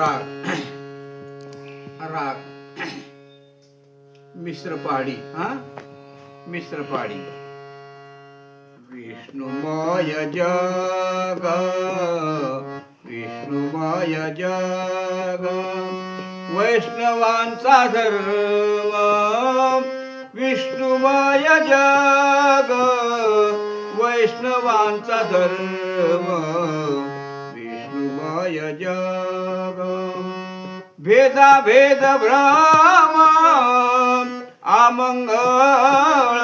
राग राग मिश्र पहाडी मिश्र पहाडी. विष्णुमय जग विष्णुमय जग वैष्णवांचा धर्म विष्णुमय जग वैष्णवांचा धर्म विष्णुमय जग. भेदा भेद भ्रम अमंगळ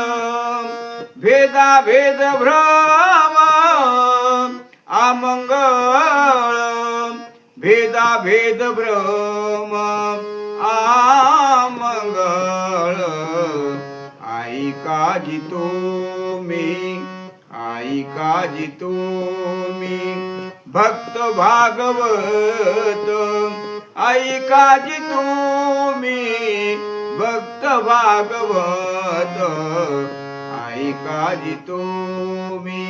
भेदा भेद भ्रम अमंगळ भेदा भेद भ्रम अमंगळ. आई काजी तुम्ही आई काजी तुम्ही भक्त भागवत आई काजी तुम्ही भक्त भागवत आई काजी तुम्ही.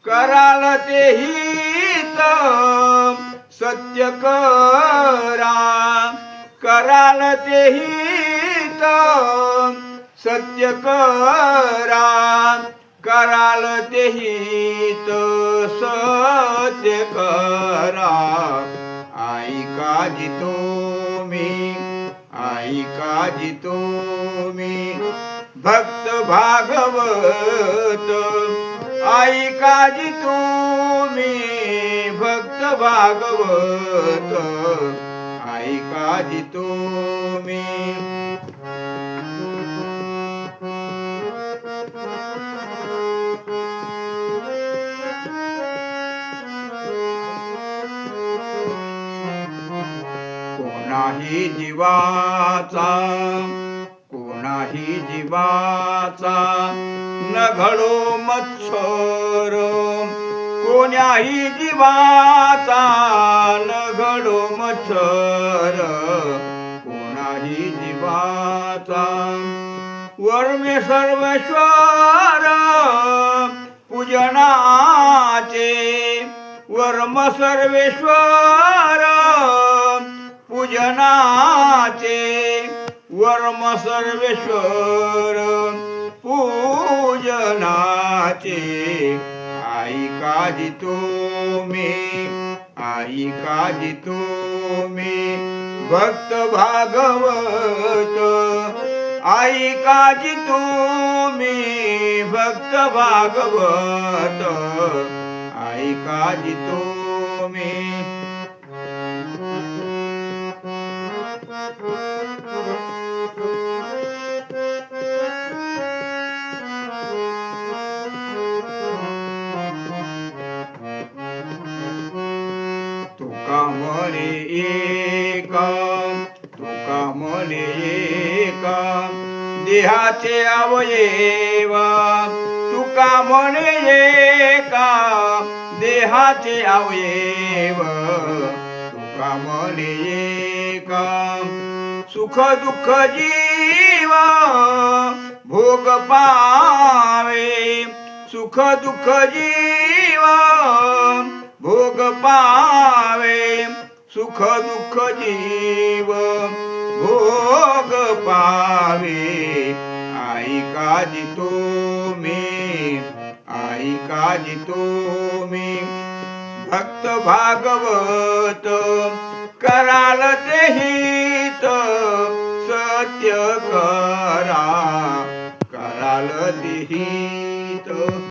कराल ते हित सत्य करा कराल ते हित सत्य करा कराल ते हित सत्य करा. आई काजी तुम्ही आई काजी तुम्ही भक्त भागवत आई काजी तुम्ही भक्त भागवत आई काजी तुम्ही. कोणाही जीवाचा कोणाही जीवाचा न घडो मत्सर कोण्याही जीवाचा न घडो मत्सर कोणाही जीवाचा. वर्मे सर्वेश्वर पूजनाचे वर्म सर्वेश्वर पूजनाचे वर्म सर्वेश्वर पूजनाचे. आई काजी तुम्ही आई काजी तुम्ही भक्त भागवत आई काजी तुम्ही भक्त भागवत आई काजी तुम्ही. तुका म्हणे एका तुका म्हणे एका देहाचे अवयव तुका म्हणे एका देहाचे अवयव तुका म्हणे एका. सुख दुःख जीव भोग पावे सुख दुःख जीव भोग पावे सुख दुःख जीव भोग पावे. आई काजी तुम्ही आई काजी तुम्ही भक्त भागवत कराल ते हित सत्य करा कराल ते हित.